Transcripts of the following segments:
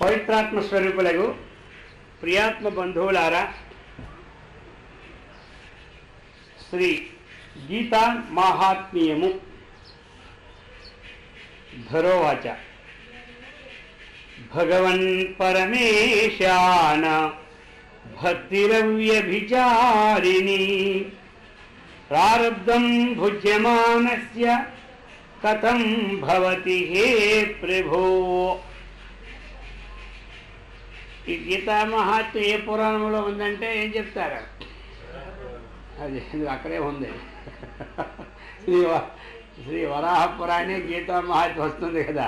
పవిత్రాత్మ స్వరూపులకు ప్రియాత్మ బంధువులారా, శ్రీ గీతా మాహాత్మ్యము ధరోవాచ. భగవన్ పరమేశాన భక్తిరవ్యభిచారిణి ప్రారబ్ధం భుజ్యమానస్య కథం భవతి హే ప్రభో. ఈ గీతా మహాత్మ్యం ఏ పురాణంలో ఉందంటే ఏం చెప్తారు? అది అక్కడే ఉంది. శ్రీ వరాహ పురాణే గీతా మహాత్మ్యం వస్తుంది కదా.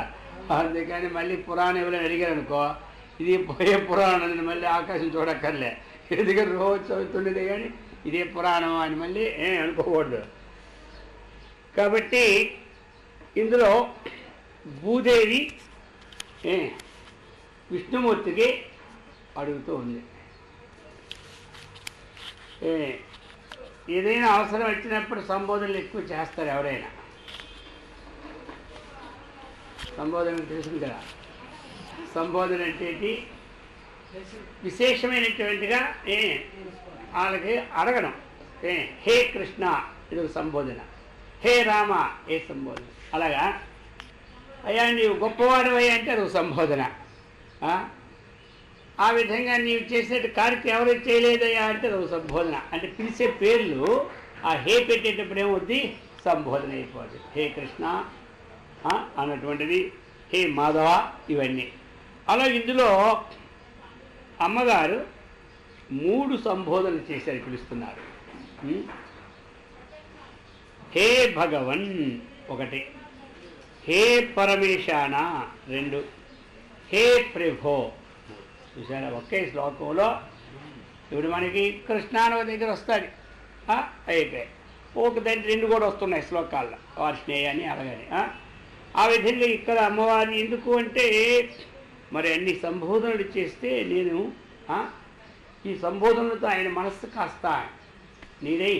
అందుకని మళ్ళీ పురాణం ఎవరైనా అడిగారు అనుకో, ఇది పోయే పురాణం అని మళ్ళీ ఆకాశం చూడక్కర్లే, ఎందుకంటే రోజు చదువుతుండేది కానీ ఇదే పురాణం అని మళ్ళీ అనుకోకూడదు. కాబట్టి ఇందులో భూదేవి విష్ణుమూర్తికి అడుగుతూ ఉంది. ఏదైనా అవసరం వచ్చినప్పుడు సంబోధనలు ఎక్కువ చేస్తారు. ఎవరైనా సంబోధన తెలుసు కదా. సంబోధన అంటే విశేషమైనటువంటిగా వాళ్ళకి అడగడం. హే కృష్ణ ఇది ఒక సంబోధన, హే రామ ఏ సంబోధన. అలాగా అయ్యా నీవు గొప్పవాడు అయ్యా అంటే అది ఒక సంబోధన. ఆ విధంగా నీవు చేసే కార్యక్రమం ఎవరు చేయలేదయ్యా అంటే అది ఒక సంబోధన. అంటే పిలిచే పేర్లు ఆ హే పెట్టేటప్పుడు ఏమవుద్ది? సంబోధన అయిపోద్ది. హే కృష్ణ అన్నటువంటిది, హే మాధవ, ఇవన్నీ. అలా ఇందులో అమ్మగారు 3 సంబోధనలు చేశారు, పిలుస్తున్నారు. హే భగవన్ 1, హే పరమేశాన 2, హే ప్రభో. చూసారా, ఒకే శ్లోకంలో ఇప్పుడు మనకి కృష్ణానవ దగ్గర వస్తుంది అయిపోయి ఒక దాంట్లో 2 కూడా వస్తున్నాయి శ్లోకాల్లో, వార్ష్ణేయ అని అలాగని. ఆ విధంగా ఇక్కడ అమ్మవారిని ఎందుకు అంటే మరి అన్ని సంబోధనలు చేస్తే నేను ఈ సంబోధనలతో ఆయన మనస్సు కాస్త నీదై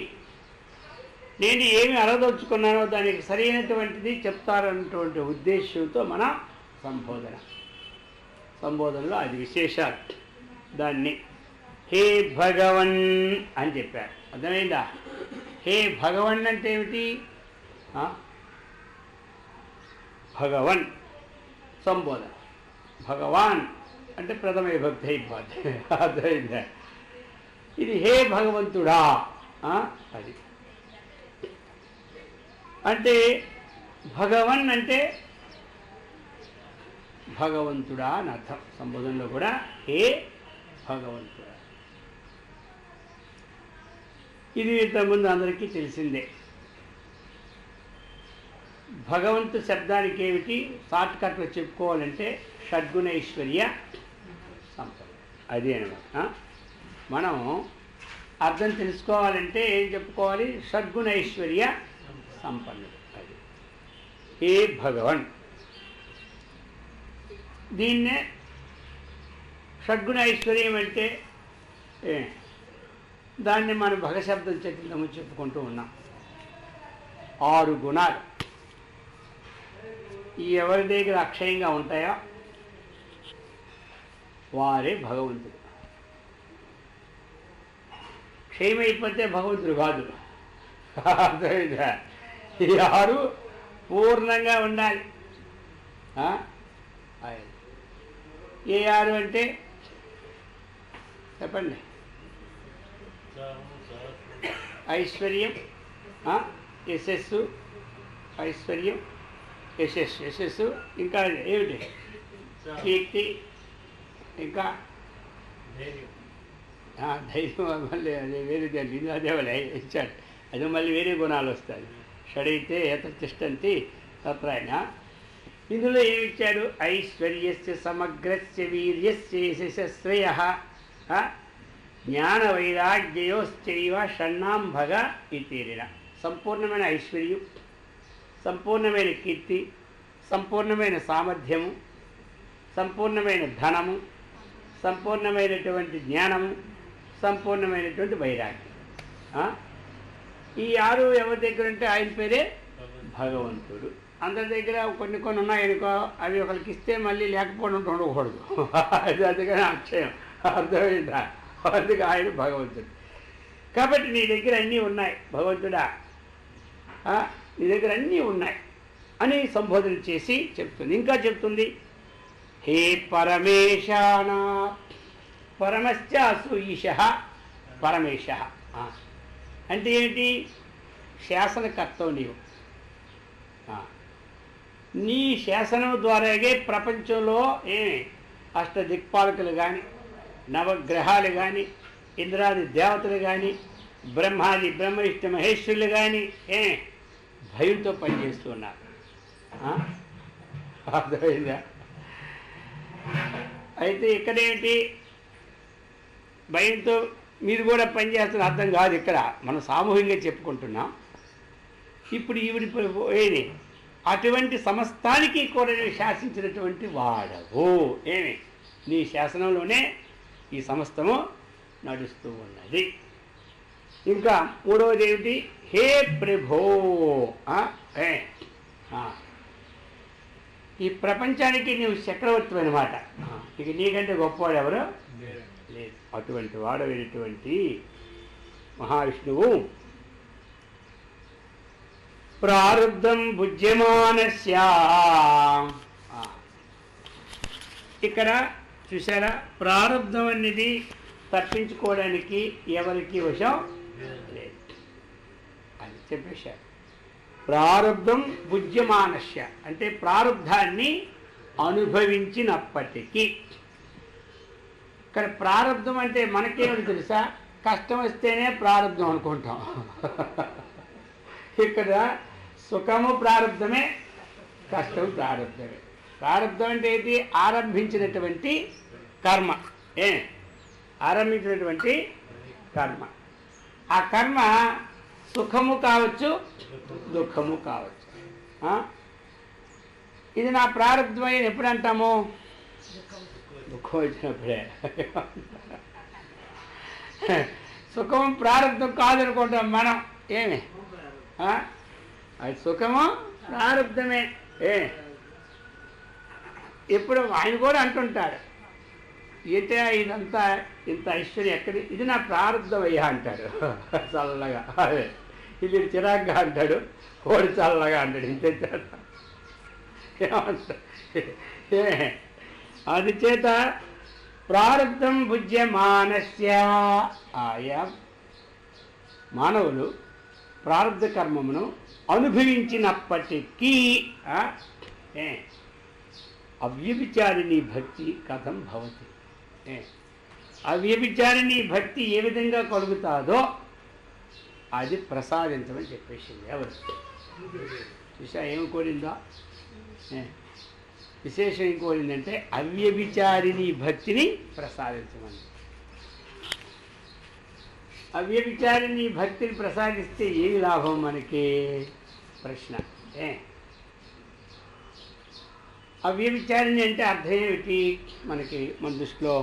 నేను ఏమి అడగదలుచుకున్నానో దానికి సరైనటువంటిది చెప్తారన్నటువంటి ఉద్దేశంతో మన సంబోధనలో అది విశేషాలు. దాన్ని హే భగవన్ అని చెప్పారు. అర్థమైందా? హే భగవన్ అంటే ఏమిటి? భగవన్ సంబోధన, భగవాన్ అంటే ప్రథమ విభక్తి అయిపోద్ది. అర్థమైందా? ఇది హే భగవంతుడా అది అంటే భగవన్ అంటే భగవంతుడా అని అర్థం. సంబోధనలో కూడా హే భగవంతుడా. ఇది ఇంతకుముందు అందరికీ తెలిసిందే. భగవంతు శబ్దానికి ఏమిటి షార్ట్ కట్లో చెప్పుకోవాలంటే షడ్గుణైశ్వర్య సంపద, అది అనమాట. మనం అర్థం తెలుసుకోవాలంటే ఏం చెప్పుకోవాలి? షడ్గుణైశ్వర్య సంపన్నుడు, అది హే భగవన్. దీన్నే షడ్గుణ ఐశ్వర్యం అంటే దాన్ని మనం భగశబ్దం చేతిలో చెప్పుకుంటూ ఉన్నాం. 6 గుణాలు ఈ ఎవరి దగ్గర అక్షయంగా ఉంటాయో వారే భగవంతుడు. క్షయమైపోతే భగవంతుడు కాదు. ఈ 6 పూర్ణంగా ఉండాలి. ఏ 6 అంటే చెప్పండి? ఐశ్వర్యం, యశస్సు, ఐశ్వర్యం, యశస్సు, ఇంకా ఏమిటి? కీర్తి, ఇంకా ధైర్యం. మళ్ళీ అదే వేరే అదేవలే ఇచ్చాడు, అది మళ్ళీ వేరే గుణాలు వస్తాయి. షడైతే ఏతతిష్టంతి తత్రాయణ. ఇందులో ఏమిచ్చాడు? ఐశ్వర్యస్య సమగ్రస్య వీర్యస్య యశస్శ్రేయః జ్ఞాన వైరాగ్యయోశ్చైవ షణ్ణాంభగ ఇతేరిన. సంపూర్ణమైన ఐశ్వర్యం, సంపూర్ణమైన కీర్తి, సంపూర్ణమైన సామర్థ్యము, సంపూర్ణమైన ధనము, సంపూర్ణమైనటువంటి జ్ఞానము, సంపూర్ణమైనటువంటి వైరాగ్యం. ఈ 6 ఎవరి దగ్గర ఉంటే ఆయన పేరే భగవంతుడు. అందరి దగ్గర కొన్ని కొన్ని ఉన్నాయనుకో, అవి ఒకరికి ఇస్తే మళ్ళీ లేకపోవడం ఉండకూడదు. అది అందుకని అక్షయం. అర్థమైందా? అందుకు ఆయన భగవంతుడు. కాబట్టి నీ దగ్గర అన్నీ ఉన్నాయి భగవంతుడా, నీ దగ్గర అన్నీ ఉన్నాయి అని సంబోధన చేసి చెప్తుంది. ఇంకా చెప్తుంది, హే పరమేశాన, పరమశ్చాసు ఈశ పరమేశ అంటే ఏంటి? శాసనకర్తవు నీవు. నీ శాసనం ద్వారాగే ప్రపంచంలో అష్టదిక్పాలకులు కానీ, నవగ్రహాలు కానీ, ఇంద్రాది దేవతలు కానీ, బ్రహ్మాది బ్రహ్మనిష్ట మహేశ్వరులు కానీ భయంతో పనిచేస్తున్నారు. అర్థమైందా? అయితే ఇక్కడేంటి భయంతో మీరు కూడా పనిచేస్తున్న అర్థం కాదు. ఇక్కడ మనం సామూహికంగా చెప్పుకుంటున్నాం. ఇప్పుడు ఈవిడి ఏమి అటువంటి సమస్తానికి కూడా శాసించినటువంటి వాడవు. ఏమి నీ శాసనంలోనే ఈ సమస్తము నడుస్తూ ఉన్నది. ఇంకా మూడవది ఏమిటి? హే ప్రభో, ఈ ప్రపంచానికి నీవు చక్రవర్తి అనమాట. ఇక నీకంటే గొప్పవాడు ఎవరు లేదు. అటువంటి వాడమైనటువంటి మహావిష్ణువు ప్రారబ్ధం భుజ్యమానస్య. ఇక్కడ చూసారా, ప్రారబ్ధం అనేది తప్పించుకోవడానికి ఎవరికి వశం లేదు అని చెప్పేశారు. ప్రారబ్ధం భుజ్యమానస్య అంటే ప్రారబ్ధాన్ని అనుభవించినప్పటికీ. ఇక్కడ ప్రారబ్ధం అంటే మనకేమిటి తెలుసా? కష్టం వస్తేనే ప్రారబ్ధం అనుకుంటాం. ఇక్కడ సుఖము ప్రారబ్ధమే, కష్టం ప్రారబ్ధమే. ప్రారబ్ధం అంటే ఏంటి? ఆరంభించినటువంటి కర్మ. ఆరంభించినటువంటి కర్మ. ఆ కర్మ సుఖము కావచ్చు, దుఃఖము కావచ్చు. ఇది నా ప్రారబ్ధం అని ఎప్పుడు అంటాము? దుఃఖం వచ్చినప్పుడే. సుఖము ప్రారబ్ధం కాదనుకుంటాం మనం. అది సుఖము ప్రారబ్ధమే. ఇప్పుడు ఆయన కూడా అంటుంటాడు, అయితే ఇదంతా ఇంత ఐశ్వర్యం ఎక్కడి, ఇది నా ప్రారంభం అయ్యా అంటాడు చల్లగా. అదే ఇది చిరాగ్గా అంటాడు, కోడి చల్లగా అంటాడు. ఇంతే ఏమంటా? అది చేత ప్రారబ్ధం భుజ్యమానస్య. ఆయా మానవులు ప్రారబ్ధ కర్మమును అనుభవించినప్పటికీ అవ్యభిచారిణీ భక్తి కథం భవతి. అవ్యభిచారిణీ భక్తి ఏ విధంగా కలుగుతాదో అది ప్రసాదించమని చెప్పేసింది. ఎవరు చూసా ఏమి కోరిందో? విశేషం ఏం కోరిందంటే అవ్యభిచారిణీ భక్తిని ప్రసాదించమని. అవ్యభిచారిణీ భక్తిని ప్రసాదిస్తే ఏమి లాభం మనకి? ప్రశ్న. అవ్యభిచారిణి అంటే అర్థం ఏమిటి మనకి? మన దృష్టిలో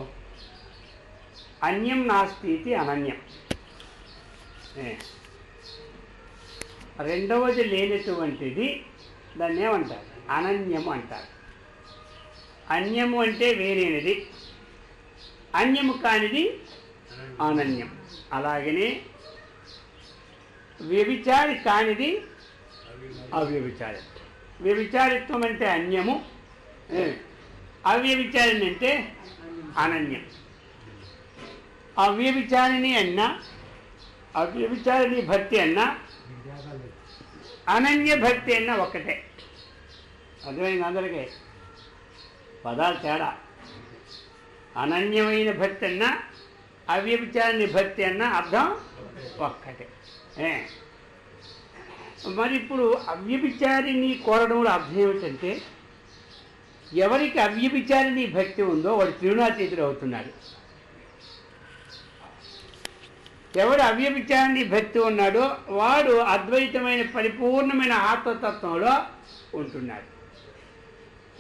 అన్యం నాస్తి ఇది అనన్యం. రెండవది లేనటువంటిది దాన్ని ఏమంటారు? అనన్యము అంటారు. అన్యము అంటే వేరేనిది, అన్యము కానిది అనన్యం. అలాగనే వ్యభిచారి కానిది అవ్యభిచారి. వ్యభిచారిత్వం అంటే అన్యము, అవ్యభిచారిణి అంటే అనన్యం. అవ్యభిచారిణి అన్నా, అవ్యభిచారిణి భక్తి అన్నా, అనన్య భక్తి అన్నా ఒక్కటే. అర్థమైంది అందరికీ? పదాలు తేడా. అనన్యమైన భక్తి అన్నా, అవ్యభిచారిణి భక్తి అన్నా అర్థం ఒక్కటే. మరి ఇప్పుడు అవ్యభిచారిని కోరడంలో అర్థం ఏమిటంటే, ఎవరికి అవ్యభిచారిని భక్తి ఉందో వాడు త్రిగుణాతీతుడు అవుతున్నాడు. ఎవడు అవ్యభిచారిని భక్తి ఉన్నాడో వాడు అద్వైతమైన పరిపూర్ణమైన ఆత్మతత్వంలో ఉంటున్నాడు.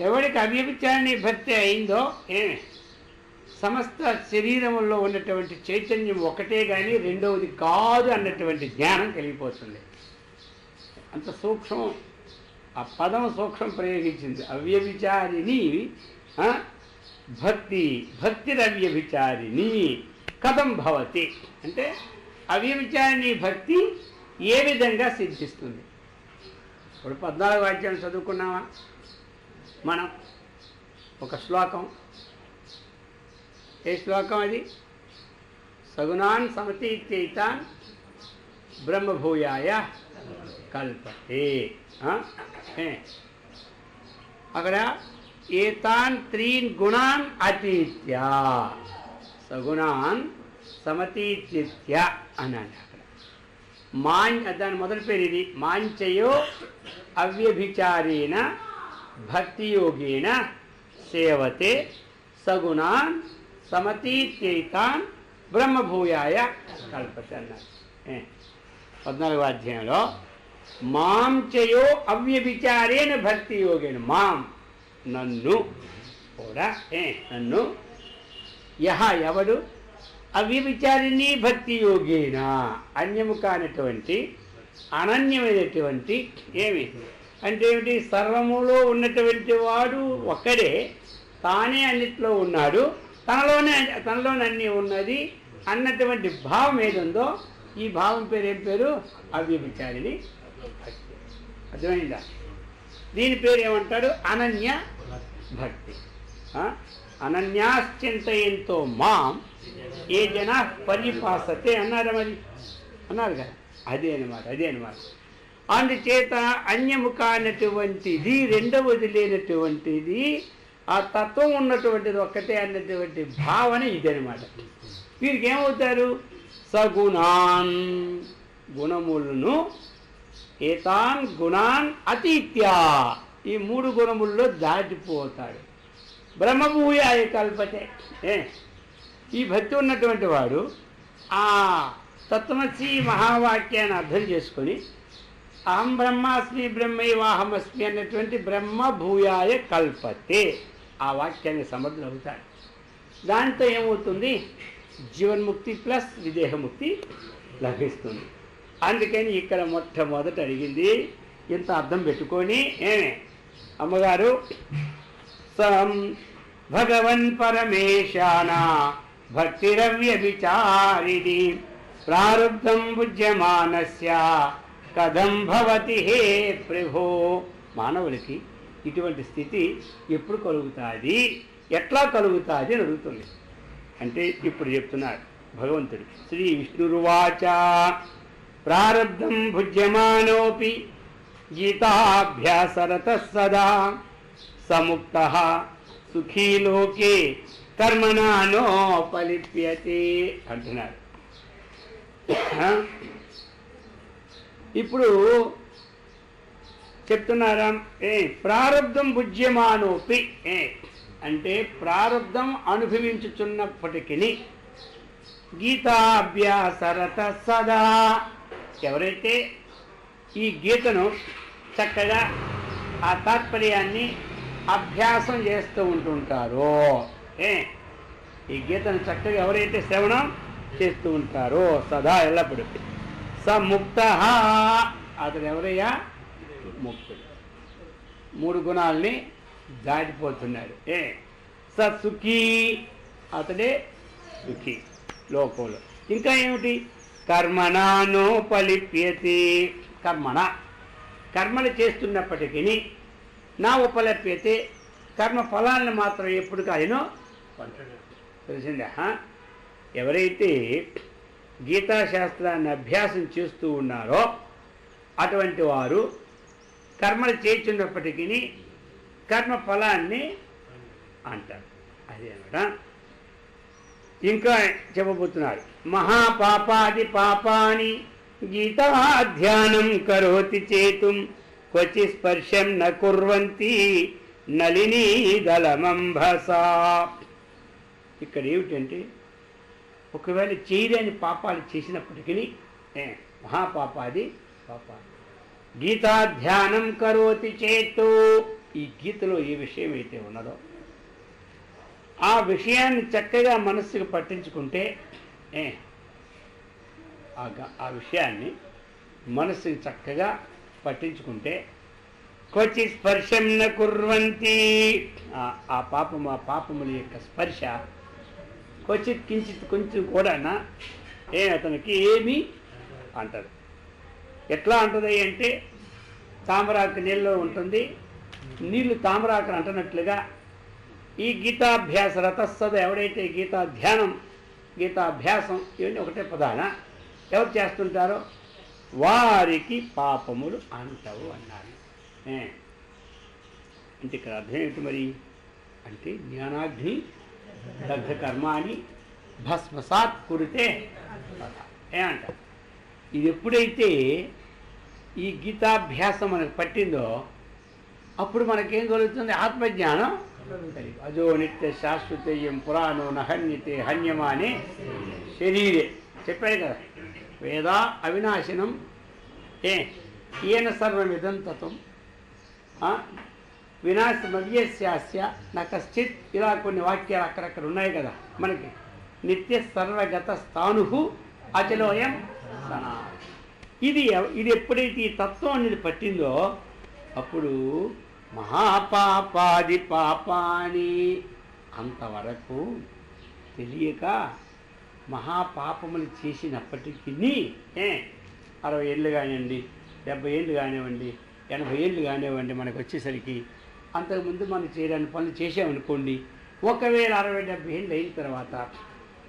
ఎవరికి అవ్యభిచారిని భక్తి అయిందో సమస్త శరీరంలో ఉన్నటువంటి చైతన్యం ఒకటే కానీ రెండవది కాదు అన్నటువంటి జ్ఞానం కలిగిపోతుంది. అంత సూక్ష్మం ఆ పదం సూక్ష్మం ప్రయోగించింది. అవ్యభిచారిణి భక్తి, భక్తిరవ్యభిచారిణి కథం భవతి అంటే అవ్యభిచారిణి భక్తి ఏ విధంగా సిద్ధిస్తుంది. ఇప్పుడు 14 వాక్యాలు చదువుకున్నామా మనం? ఒక శ్లోకం, ఏ శ్లోకం అది? సగుణాన్ సమతీత్యైతాన్ బ్రహ్మభూయాయ కల్పతే. అక్కడ ఏతాన్ త్రీన్ గుణాన్ అతీత్య సగుణాన్ సమతీత్య అన్నాడు. అక్కడ దాని మొదటి పేరు ఇది. మాంచయో అవ్యభిచారేణ భక్తియోగేన సేవతే సగుణాన్ సమతీత్యైతాన్ బ్రహ్మభూయాయ కల్పతే అన్నారు. 14వ అధ్యాయంలో మాంచయో అవ్యభిచారేణ భక్తియోగేన, మాం నన్ను కూడా, నన్ను యహ ఎవడు, అవ్యభిచారిణి భక్తి యోగేన అన్యము కానటువంటి అనన్యమైనటువంటి, ఏమి అంటే ఏమిటి, సర్వములో ఉన్నటువంటి వాడు ఒక్కడే, తానే అన్నిట్లో ఉన్నాడు, తనలోనే అన్నీ ఉన్నది అన్నటువంటి భావం ఏదుందో ఈ భావం పేరు ఏం పేరు? అవ్యభిచారిణి భక్తి. అర్థమైందా? దీని పేరు ఏమంటారు? అనన్య భక్తి. అనన్యాశ్చింతయంతో మాం ఏ జన పరిపాసతే అన్నారా? మరి అన్నారు కదా, అదే అనమాట. అందుచేత అన్యము కానటువంటిది, రెండవది లేనటువంటిది, ఆ తత్వం ఉన్నటువంటిది ఒక్కటే అన్నటువంటి భావన ఇదనమాట. వీరికి ఏమవుతారు? సగుణాన్ గుణములను, ఏతాన్ గుణాన్ అతీత్యా ఈ 3 గుణముల్లో దాటిపోతాడు. బ్రహ్మభూయాయ కల్పతే. ఈ భక్తి ఉన్నటువంటి వాడు ఆ తత్వమసి మహావాక్యాన్ని అర్థం చేసుకొని అహం బ్రహ్మాస్మి బ్రహ్మైవాహమస్మి అన్నటువంటి బ్రహ్మభూయాయ కల్పతే ఆ వాక్యాన్ని సమర్థులవుతాడు. దాంతో ఏమవుతుంది? జీవన్ముక్తి ప్లస్ విదేహముక్తి లభిస్తుంది. అందుకని ఇక్కడ మొట్టమొదట అడిగింది, ఇంత అర్థం పెట్టుకొని అమ్మగారు సం భగవన్ పరమేశాన భక్తిరవ్యభిచారిణి ప్రారబ్ధం భుజ్యమానస్య కథం భవతి హే ప్రభో. మానవులకి ఇటువంటి స్థితి ఎప్పుడు కలుగుతుంది, ఎట్లా కలుగుతుంది అని అడుగుతుంది. అంటే ఇప్పుడు చెప్తున్నారు భగవంతుడు. శ్రీ విష్ణురువాచ ప్రారబ్ధం భుజ్యమానోపి గీతాభ్యాసరత సదా సముక్తః సుఖీ లోకే కర్మణా నోపలిప్యతే అంటున్నారు. ఇప్పుడు చెప్తున్నారా, ప్రారబ్ధం భుజ్యమానోపి అంటే ప్రారబ్ధం అనుభవించుచున్నప్పటికీ గీతాభ్యాసరత సదా, ఎవరైతే ఈ గీతను చక్కగా ఆ తాత్పర్యాన్ని అభ్యాసం చేస్తూ ఉంటుంటారో, ఈ గీతను చక్కగా ఎవరైతే శ్రవణం చేస్తూ ఉంటారో సదా ఎల్లప్పుడు, స ముక్త అతడు ఎవరయ్యా? ముక్తుడు. 3 గుణాలని దాటిపోతున్నాడు. స సుఖీ అతడే సుఖీ లోకంలో. ఇంకా ఏమిటి? కర్మణానోపలిప్యతే, కర్మలు చేస్తున్నప్పటికీ నా ఉపలప్యతే కర్మ ఫలాలను మాత్రం ఎప్పుడు కాయనో తెలిసిందా? ఎవరైతే గీతాశాస్త్రాన్ని అభ్యాసం చేస్తూ ఉన్నారో అటువంటి వారు కర్మలు చేస్తున్నప్పటికీ కర్మ ఫలాన్ని అంటారు. అదే అన్నమాట. ఇంకా చెప్పబోతున్నారు, మహాపాపాది పాపాని గీతాధ్యానం కరోతి చేతుం క్వచి స్పర్శం న కుర్వంతి నళినీ దళమంభసా. ఇక్కడ ఏమిటంటే ఒకవేళ చేయలేని పాపాలు చేసినప్పటికీ మహాపాపాది పాపాలు గీతాధ్యానం కరోతి చేతు, ఈ గీతలో ఏ విషయం అయితే ఉన్నదో ఆ విషయాన్ని చక్కగా మనస్సుకు పట్టించుకుంటే, ఆ విషయాన్ని మనస్సుకి చక్కగా పట్టించుకుంటే క్వచి స్పర్శం న కుర్వంతి. ఆ పాపముల యొక్క స్పర్శ క్వచిత్ కించిత్ కొంచెం కూడా అతనికి ఏమీ అంటదు. ఎట్లా అంటుంది అంటే తామరాకు నీళ్ళలో ఉంటుంది, నీళ్లు తామరాకును అంటున్నట్లుగా ఈ గీతాభ్యాస రతస్సద ఎవడైతే గీతాభ్యాసం ఇవన్నీ ఒకటే ప్రధాన ఎవరు చేస్తుంటారో వారికి పాపములు అంటవు అన్నారు. అంటే ఇక్కడ అర్థం ఏంటి మరి అంటే జ్ఞానాగ్ని దగ్ధ కర్మాని భస్మసాత్ కురితే ఏమంటారు. ఇది ఎప్పుడైతే ఈ గీతాభ్యాసం మనకు పట్టిందో అప్పుడు మనకేం కలుగుతుంది? ఆత్మజ్ఞానం. అజో నిత్య శాశ్వతయం పురాణో నహన్యతే హన్యమానే శరీరే చెప్పాడు కదా. వేదా అవినాశనం ఈయన సర్వమిదం తత్వం వినాశమవ్యస్యాస్య నా కశ్చిత్. ఇలా కొన్ని వాక్యాలు అక్కడక్కడ ఉన్నాయి కదా మనకి. నిత్య సర్వగత స్థాను అచలోయం సనా. ఇది ఎప్పుడైతే ఈ తత్వం అనేది పట్టిందో అప్పుడు మహాపాపాది పాపాని అంతవరకు తెలియక మహాపాపములు చేసినప్పటికీ 60 ఏళ్ళు కానివ్వండి, 70 ఏళ్ళు కానివ్వండి, 80 ఏళ్ళు కానివ్వండి, మనకు వచ్చేసరికి అంతకుముందు మనం చేయడానికి పనులు చేసామనుకోండి. ఒకవేళ 60-70 ఏళ్ళు అయిన తర్వాత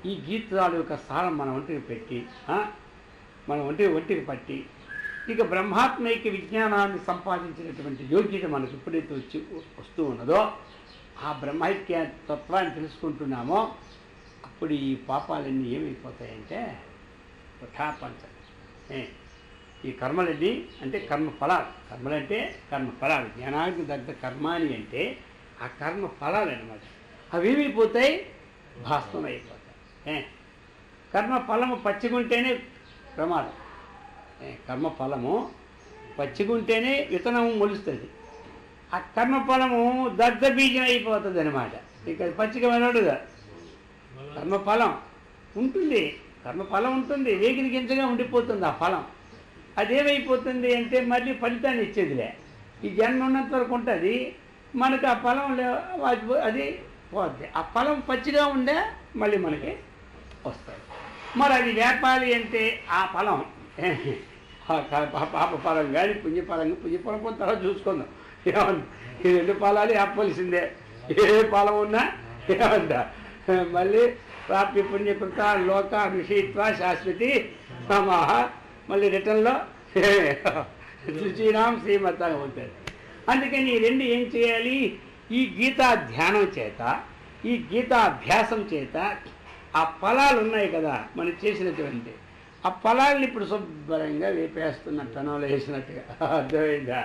ఈ గీతాల యొక్క సారం మన ఒంటికి పెట్టి మన ఒంటికి పట్టి ఇక బ్రహ్మాత్మైక విజ్ఞానాన్ని సంపాదించినటువంటి యోగ్యత మనకు ఎప్పుడైతే వస్తూ ఉన్నదో ఆ బ్రహ్మైక్య తత్వాన్ని తెలుసుకుంటున్నామో అప్పుడు ఈ పాపాలన్నీ ఏమైపోతాయంటే పంచ. ఈ కర్మలన్నీ అంటే కర్మఫలాలు. కర్మలంటే కర్మఫలాలు. జ్ఞానానికి దగ్గర కర్మాని అంటే ఆ కర్మ ఫలాలు అన్నమాట. అవి ఏమైపోతాయి? భాస్మం అయిపోతాయి. కర్మఫలము పచ్చిగుంటేనే ప్రమాదం. కర్మఫలము పచ్చిగుంటేనే విత్తనము మొలుస్తుంది. ఆ కర్మఫలము దగ్ధ బీజం అయిపోతుంది అనమాట. ఇక పచ్చిగా మనడుగా కర్మఫలం ఉంటుంది, కర్మఫలం ఉంటుంది, వేగిరి గింజగా ఉండిపోతుంది ఆ ఫలం. అదేమైపోతుంది అంటే మళ్ళీ ఫలితాన్ని ఇచ్చేదిలే. ఈ జన్మ ఉన్నంత వరకు ఉంటుంది, మనకు ఆ ఫలం అది పోద్ది. ఆ ఫలం పచ్చిగా ఉండే మళ్ళీ మనకి వస్తుంది. మరి అది వేపాలి అంటే ఆ ఫలం పాప ఫలం కానీ పుణ్యఫలం కొంత తర్వాత చూసుకుందాం. ఏమన్నా ఈ 2 ఫలాలు ఆపవలసిందే. ఏ ఫలం ఉన్నా ఏమంటా మళ్ళీ ప్రాప్తి పుణ్యకృత లోక విషయత్వ శాశ్వతి సమాహ మళ్ళీ రిటర్న్లో రుచినాం శ్రీమతంగా ఉంటుంది. అందుకని ఈ 2 ఏం చేయాలి? ఈ గీతా ధ్యానం చేత, ఈ గీతాభ్యాసం చేత ఆ ఫలాలు ఉన్నాయి కదా మనం చేసినటువంటి ఆ ఫలాల్ని ఇప్పుడు శుభ్రంగా వేపేస్తున్న పెనంలో వేసినట్టుగా. అర్థమైందా?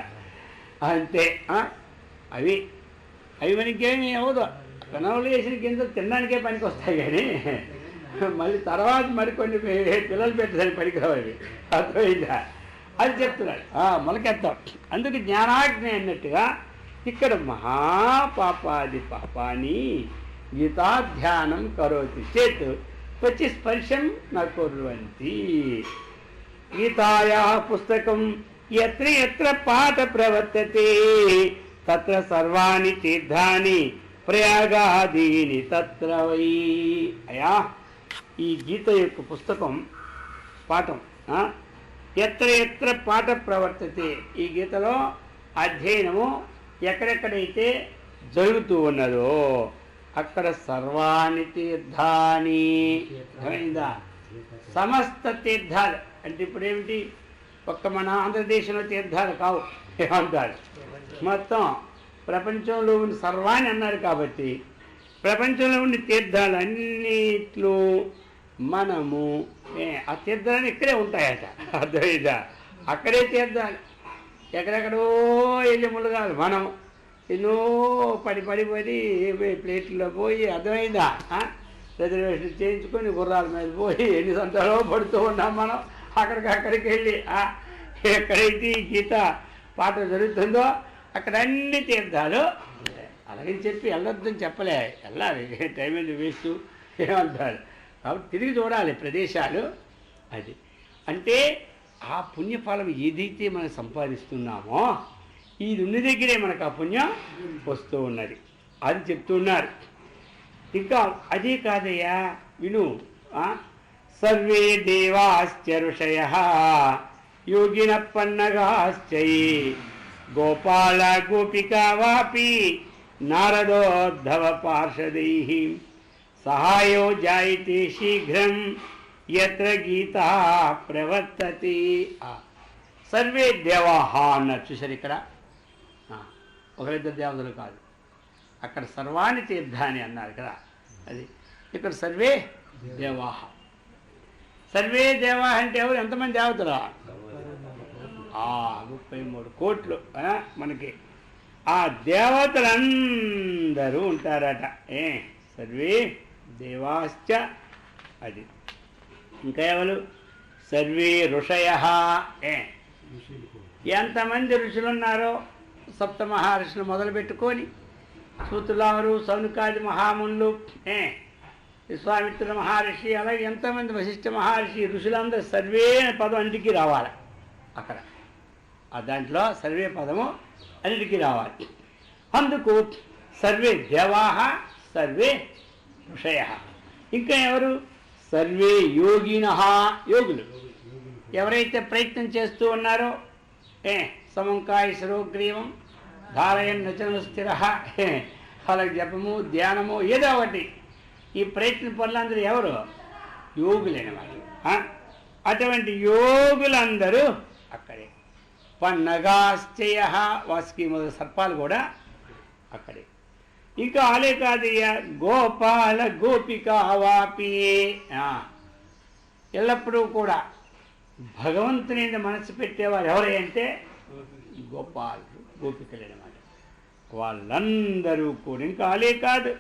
అంతే. అవి మనకేమీ అవ్వదు. పెనంలో వేసిన గింజలు తినడానికే పనికి వస్తాయి కానీ మళ్ళీ తర్వాత మరికొన్ని పిల్లలు పెట్టడానికి పనికిరావు అవి. అర్థమైందా? అది చెప్తున్నాడు. మొలకెత్తాం. అందుకు జ్ఞానాజ్ఞ అన్నట్టుగా ఇక్కడ మహాపాపాది పాపాని గీతాధ్యానం కరోతి చేత్ వచ్చి స్పర్శం న కుర్వంతి. గీతాయా పుస్తకం ఎత్ర ఎత్ర పాఠ ప్రవర్తతే తత్ర సర్వాణి తీర్థాని ప్రయాగాదీని తత్ర వై. అయా ఈ గీత యొక్క పుస్తకం పాఠం ఎత్ర ఎత్ర పాఠ ప్రవర్తతే. ఈ గీతలో అధ్యయనము ఎక్కడెక్కడైతే జరుగుతూ ఉన్నదో అక్కడ సర్వాణి తీర్థాని. అర్థమైందా? సమస్త తీర్థాలు అంటే ఇప్పుడు ఏమిటి? ఒక్క మన ఆంధ్రదేశంలో తీర్థాలు కావు. ఏమంటారు? మొత్తం ప్రపంచంలో ఉన్న సర్వాన్ని అన్నారు కాబట్టి ప్రపంచంలో ఉండే తీర్థాలన్నిట్లో మనము ఆ తీర్థాలు ఇక్కడే ఉంటాయట. అర్థమైందా? అక్కడే తీర్థాలు. ఎక్కడెక్కడో వెళ్ళి ములుగాలి మనం ఎన్నో పడి ప్లేట్లో పోయి. అర్థమైందా? రిజర్వేషన్ చేయించుకొని గుర్రాల మీద పోయి ఎన్ని సంతాలో పడుతూ ఉన్నాం మనం. అక్కడికి వెళ్ళి ఎక్కడైతే ఈ గీత పాట జరుగుతుందో అక్కడ అన్ని తీర్థాలు అలాగని చెప్పి వెళ్ళొద్దని చెప్పలే. వెళ్ళాలి, టైం ఎందుకు వేస్తూ ఏమంటారు. కాబట్టి తిరిగి చూడాలి ప్రదేశాలు. అది అంటే ఆ పుణ్యఫలం ఏదైతే మనం సంపాదిస్తున్నామో ఇది ఉన్న దగ్గరే మనకు ఆ పుణ్యం వస్తూ ఉన్నది, అది చెప్తున్నారు. ఇంకా అదే కాదయ్యా, విను. సర్వే దేవాశ్చ ఋషయః యోగినః పన్నగాశ్చయి గోపాల గోపికా వాపి నారదోద్ధవ పార్షదైః సహాయో జాయితే శీఘ్రం యత్ర గీతా ప్రవర్తతే. సర్వే దేవాహ అన్నారు చూసారు. ఇక్కడ ఒకరిద్దరు దేవతలు కాదు, అక్కడ సర్వాణి తీర్థాన్ని అన్నారు కదా, అది ఇక్కడ సర్వే దేవాహ. సర్వే దేవా అంటే ఎవరు? ఎంతమంది దేవతలు? 33 కోట్లు మనకి. ఆ దేవతలందరూ ఉంటారట. సర్వే దేవాశ్చ, అది. ఇంకా ఎవరు? సర్వే ఋషయః. ఎంతమంది ఋషులు ఉన్నారో, సప్త మహర్షులు మొదలుపెట్టుకొని సూతులారు, సౌనకాది మహామునులు, విశ్వామిత్ర మహర్షి, అలాగే ఎంతమంది వశిష్ఠ మహర్షి, ఋషులందరూ సర్వే అనే పదం అన్నిటికీ రావాలి. అక్కడ ఆ దాంట్లో సర్వే పదము అన్నిటికీ రావాలి. అందుకు సర్వే దేవాహ, సర్వే ఋషయః. ఇంకా ఎవరు? సర్వే యోగినః. యోగులు ఎవరైతే ప్రయత్నం చేస్తూ ఉన్నారో, సమంకాయసరో గ్రీవం ధారయన్ నచన స్థిర, అలాగే జపము ధ్యానము ఏదో ఒకటి, ఈ ప్రయత్న పనులందరూ ఎవరు? యోగులైన వాళ్ళు. అటువంటి యోగులందరూ అక్కడే. పన్నగాశ్చయ, వాసుకి మొదలు సర్పాలు కూడా అక్కడే. ఇంకా ఆలే కాదయ్యా, గోపాల గోపికా వాపి. ఎల్లప్పుడూ కూడా భగవంతుని మనసు పెట్టేవారు ఎవరంటే గోపాలు, గోపికలు అన్నమాట. వాళ్ళందరూ కూడా. ఇంకా ఆలే కాదు,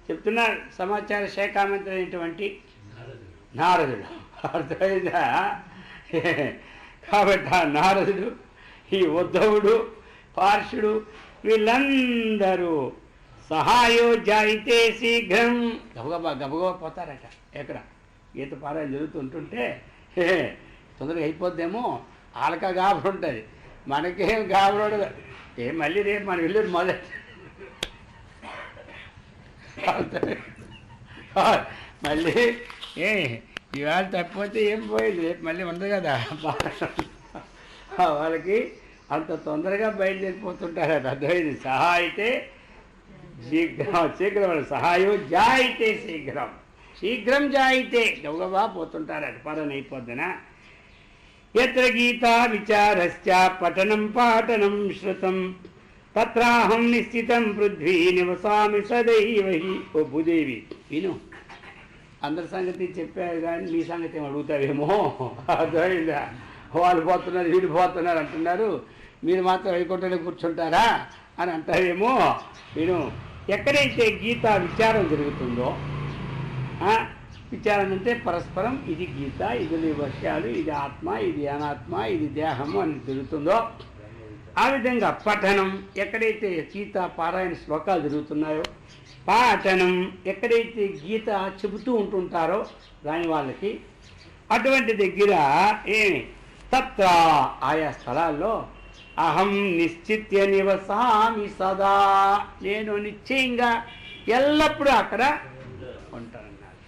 చెప్తున్నారు సమాచార శాఖ మంత్రి అయినటువంటి నారదుడు. అర్థమైందా? కాబట్టి ఆ నారదుడు, ఈ ఉద్ధవుడు, పార్షుడు, వీళ్ళందరూ సహాయో జాయితే శీఘ్రం, గబగబా పోతారట. ఎక్కడ గీత పారాయణ జరుగుతుంటుంటే తొందరగా అయిపోద్దేమో, ఆలక గాబరు ఉంటుంది, మనకేం గాబరు ఉండదు. మళ్ళీ రేపు మనం వెళ్ళేది మొదటి మళ్ళీ ఇవాళ తప్పిపోతే ఏం పోయింది, రేపు మళ్ళీ ఉండదు కదా. వాళ్ళకి అంత తొందరగా బయలుదేరిపోతుంటారట. అర్థమైంది? సహాయితే శీఘ్రం, శీఘ్రం సహాయో జాయితే శీఘ్రం, శీఘ్రం జాయితే గబగబా పోతుంటారట. పరణ అయిపోద్దినా. ఎత్ర గీతా విచారశ్చ పఠనం పాఠనం శ్రుతం తత్రాహం నిశ్చితం పృథ్వీ నివసామి సదైవ హి. ఓ భూదేవి విను, అందరి సంగతి చెప్పారు కానీ నీ సంగతి ఏం అడుగుతావేమో. అర్థమైందా? వాళ్ళు పోతున్నారు, వీడు పోతున్నారు అంటున్నారు, మీరు మాత్రం వైకుంఠంలో కూర్చుంటారా అని అంటారేమో. విను, ఎక్కడైతే గీతా విచారం జరుగుతుందో, విచారం అంటే పరస్పరం ఇది గీత, ఇది విషయాలు, ఇది ఆత్మ, ఇది అనాత్మ, ఇది దేహము అని జరుగుతుందో, ఆ విధంగా పఠనం ఎక్కడైతే గీత పారాయణ శ్లోకాలు జరుగుతున్నాయో, పాఠనం ఎక్కడైతే గీత చెబుతూ ఉంటుంటారో రాని వాళ్ళకి, అటువంటి దగ్గర తత్ర ఆయా స్థలాల్లో అహం నిశ్చిత్య నివసామి సదా, నేను నిశ్చయంగా ఎల్లప్పుడూ అక్కడ ఉంటానన్నారు.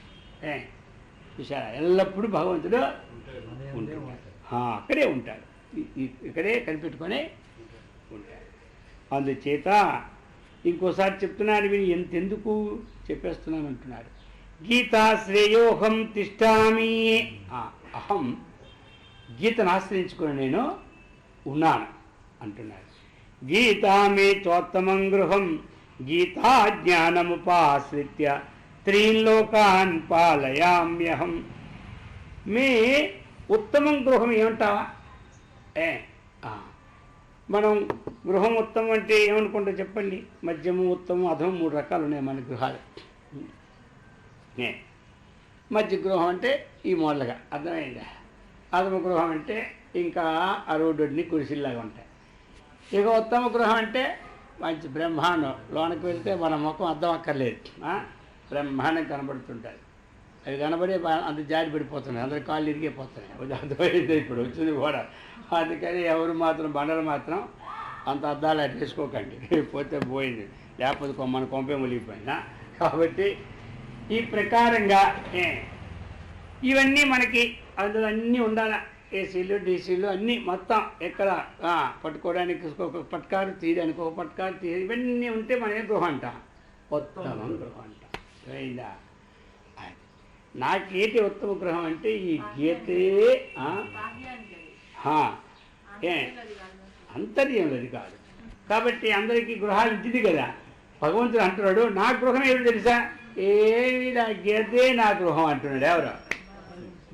చూసారా? ఎల్లప్పుడూ భగవంతుడు ఉంటాడు, అక్కడే ఉంటాడు, ఇక్కడే కనిపెట్టుకొని ఉంటాడు. అందుచేత ఇంకోసారి చెప్తున్నాను, విని ఎంతెందుకు చెప్పేస్తున్నాను అంటున్నాడు. గీతా శ్రేయోహం తిష్టామి, అహం గీతను ఆశ్రయించుకొని నేను ఉన్నాను అంటున్నాడు. గీతా మే చోత్తమం గృహం గీతా జ్ఞానముపాశ్రిత్య త్రీన్ లోకాన్ పాలయామ్యహం. మే ఉత్తమం గృహం ఏమంటావా? మనం గృహం ఉత్తమం అంటే ఏమనుకుంటాం చెప్పండి? మధ్యము, ఉత్తమం, అధమం 3 రకాలు ఉన్నాయి మన గృహాలు. మధ్య గృహం అంటే ఈ మూలగా, అర్థమైందా? అధమ గృహం అంటే ఇంకా ఆ రోడ్డుని కురిసిల్లాగా ఉంటాయి. ఇక ఉత్తమ గృహం అంటే మంచి బ్రహ్మాండం, లోనకి వెళ్తే మన ముఖం అర్థం అక్కర్లేదు, బ్రహ్మాండం కనబడుతుంటుంది. అవి కనబడే అంత జారి పడిపోతున్నాయి, అందరి కాళ్ళు ఇరిగిపోతున్నాయి. అర్థమైంది ఇప్పుడు వచ్చింది కూడా. అందుకని ఎవరు మాత్రం బండలు మాత్రం అంత అద్దాలు అటు వేసుకోకండి, పోతే పోయింది, లేకపోతే మన కొంపే ములిగిపోయినా. కాబట్టి ఈ ప్రకారంగా ఇవన్నీ మనకి అందులో అన్నీ ఉండాలి. ఏసీలు డీసీలు అన్నీ మొత్తం ఎక్కడ పట్టుకోవడానికి ఒక పట్కారు, తీయడానికి ఒక పట్కారు, ఇవన్నీ ఉంటే మనమే గృహం అంటాం, ఉత్తమం గృహం అంటాం. అయిందా? నాకేంటి ఉత్తమ గృహం అంటే ఈ గీతే అంతర్యంలోది కాదు. కాబట్టి అందరికీ గృహాలు ఇచ్చింది కదా. భగవంతుడు అంటున్నాడు నా గృహం ఏమిటి తెలుసా, ఏమి నా గీతే నా గృహం అంటున్నాడు. ఎవరు?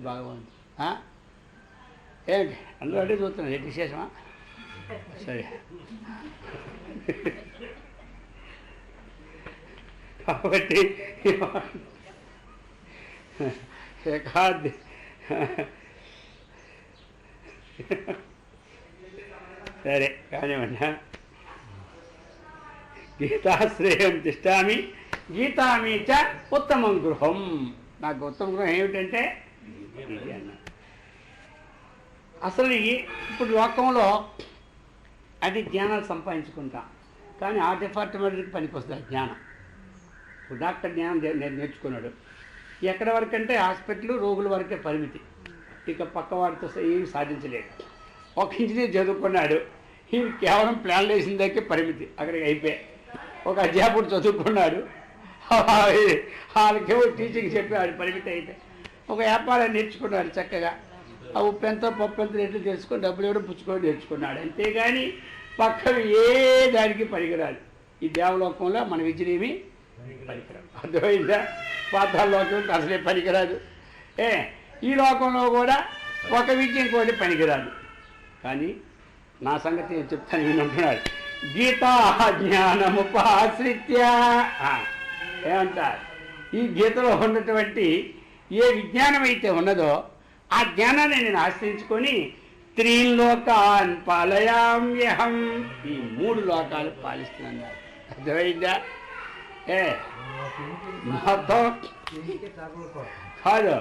భగవంతుడు. ఏంటి అందరూ అంటే చూస్తున్నాడు, ఏంటి విశేషమా? సరే, కాబట్టి సరే కానివ్వండి. గీతాశ్రేయం తిష్టామి గీతామి చ ఉత్తమం గృహం. నాకు ఉత్తమ గృహం ఏమిటంటే ఇది అన్న. అసలు ఇప్పుడు లోకంలో అది జ్ఞానాలు సంపాదించుకుంటాం, కానీ ఆ డిపార్ట్మెంట్కి పనికి వస్తుంది జ్ఞానం. ఇప్పుడు డాక్టర్ జ్ఞానం నేర్చుకున్నాడు, ఎక్కడ వరకు అంటే హాస్పిటల్ రోగుల వరకే పరిమితి, ఇక పక్క వారితో ఏమి సాధించలేదు. ఒక ఇంజనీర్ చదువుకున్నాడు, ఈ కేవలం ప్లాన్లు వేసిన దగ్గర పరిమితి, అక్కడికి అయిపోయాయి. ఒక అధ్యాపకుడు చదువుకున్నాడు, వాళ్ళకేమో టీచింగ్ చెప్పాడు, పరిమితి అయిపోయి. ఒక వ్యాపారం నేర్చుకున్నాడు చక్కగా, ఆ ఉప్పు ఎంత పప్పు ఎంత రేట్లు తెలుసుకొని డబ్బులు ఎవడో పుచ్చుకొని నేర్చుకున్నాడు. అంతేగాని పక్కవి ఏ దానికి పనికిరాదు. ఈ దేవలోకంలో మన విద్యనేమి పనికిరాదు. అర్థమైందా? పాతాళ లోకంలో అసలే పనికిరాదు. ఈ లోకంలో కూడా ఒక విద్య ఇంకోటి పనికిరాదు. కానీ నా సంగతి నేను చెప్తాను, వింటున్నాడు. గీతా జ్ఞానముపాశ్రిత్య ఏమంటారు? ఈ గీతలో ఉన్నటువంటి ఏ విజ్ఞానం అయితే ఉన్నదో ఆ జ్ఞానాన్ని నేను ఆశ్రయించుకొని త్రీలోకాన్ పాలయామ్యహం, ఈ 3 లోకాలు పాలిస్తున్నాను. అర్థమైందా? మొత్తం కాదు,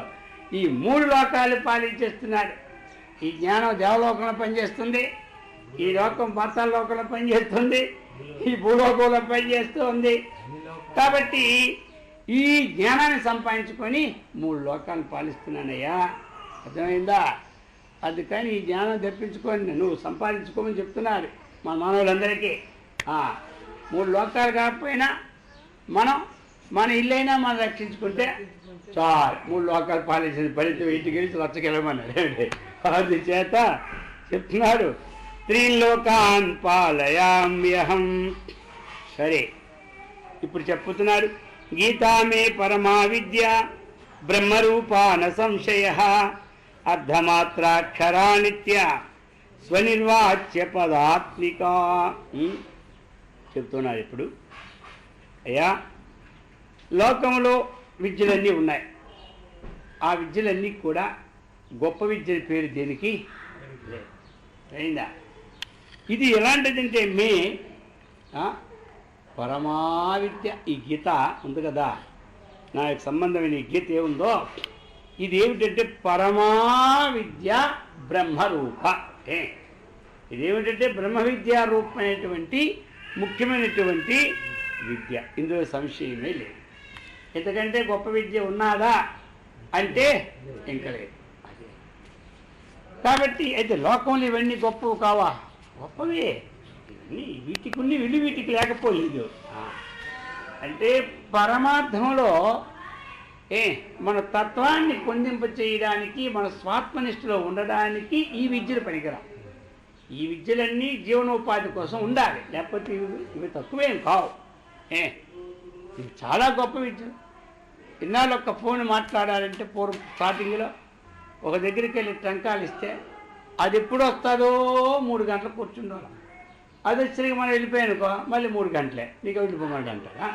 ఈ 3 లోకాలు పాలించేస్తున్నాడు. ఈ జ్ఞానం దేవలోకంలో పనిచేస్తుంది, ఈ లోకం పాతాళ లోకంలో పనిచేస్తుంది, ఈ భూలోకంలో పనిచేస్తుంది. కాబట్టి ఈ జ్ఞానాన్ని సంపాదించుకొని 3 లోకాలను పాలిస్తున్నానయ్యా. అర్థమైందా? అందుకని ఈ జ్ఞానం తెప్పించుకొని నువ్వు సంపాదించుకోమని చెప్తున్నారు మన మానవులందరికీ. 3 లోకాలు కాకపోయినా మన ఇల్లైనా మనం రక్షించుకుంటే చాలు. 3 లోకాలు పాలించిన ఫలితం ఇంటికి వెళ్ళి రచ్చకెళ్ళమన్నాడు. అందుచేత చెప్తున్నాడు త్రీలోకాన్ పాలయామ్యహం. సరే, ఇప్పుడు చెప్పుతున్నాడు గీతామే పరమా విద్య బ్రహ్మరూపాన సంశయ అర్ధమాత్రాక్షరానిత్య స్వనిర్వాచ్య పదాత్మిక చెప్తున్నారు. ఇప్పుడు అయ్యా, లోకంలో విద్యలన్నీ ఉన్నాయి. ఆ విద్యలన్నీ కూడా గొప్ప విద్య పేరు దేనికి లేదు. అయిందా? ఇది ఎలాంటిదంటే పరమా విద్య. ఈ గీత ఉంది కదా, నా యొక్క సంబంధమైన ఈ గీత ఏముందో ఇది ఏమిటంటే పరమా విద్య బ్రహ్మరూప. ఇదేమిటంటే బ్రహ్మ విద్యా రూపమైనటువంటి ముఖ్యమైనటువంటి విద్య. ఇందులో సంశయమే లేదు. ఎందుకంటే గొప్ప విద్య ఉన్నదా అంటే ఇంకా లేదు. కాబట్టి అయితే లోకంలో ఇవన్నీ గొప్పవి కావా? గొప్పవే. ఇవన్నీ వీటికి ఉన్ని విలువ వీటికి లేకపోలేదు. అంటే పరమార్థంలో మన తత్వాన్ని పొందింప చేయడానికి, మన స్వాత్మనిష్టలో ఉండడానికి ఈ విద్యలు పనికిరా. ఈ విద్యలన్నీ జీవనోపాధి కోసం ఉండాలి, లేకపోతే ఇవి తక్కువేం కావు. ఇవి చాలా గొప్ప విద్యలు. ఇన్నాళ్ళు ఒక్క ఫోన్ మాట్లాడాలంటే పూర్వం స్టార్టింగ్లో ఒక దగ్గరికి వెళ్ళి టంకాలు ఇస్తే అది ఎప్పుడు వస్తుందో 3 గంటలకు కూర్చుండాలి. అది వచ్చి మనం వెళ్ళిపోయానుకో మళ్ళీ 3 గంటలే, నీకు వెళ్ళిపోమని అంటారా.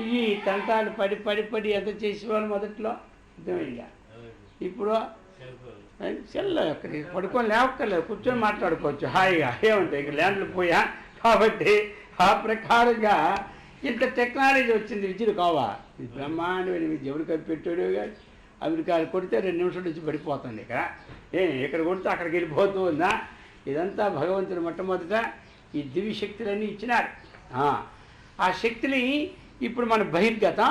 ఈ టంకాలు పడి ఎంత చేసేవాళ్ళు మొదట్లో. అర్థమైందా? ఇప్పుడు సెల్లో ఎక్కడికి పడుకొని లేవక్కర్లేదు, కూర్చొని మాట్లాడుకోవచ్చు హాయిగా. ఏముంటాయి ఇక ల్యాండ్లు పోయా. కాబట్టి ఆ ప్రకారంగా ఇంత టెక్నాలజీ వచ్చింది. విద్యలు కావా? ఇది బ్రహ్మాండమైన విద్య. ఎవరు కనిపెట్టాడు కానీ అమెరికాలు కొడితే 2 నిమిషాల నుంచి పడిపోతుంది. ఇక్కడ కొడితే అక్కడికి వెళ్ళిపోతూ ఉందా. ఇదంతా భగవంతుడు మొట్టమొదట ఈ దివ్య శక్తులన్నీ ఇచ్చినారు. ఆ శక్తిని ఇప్పుడు మనం బహిర్గతం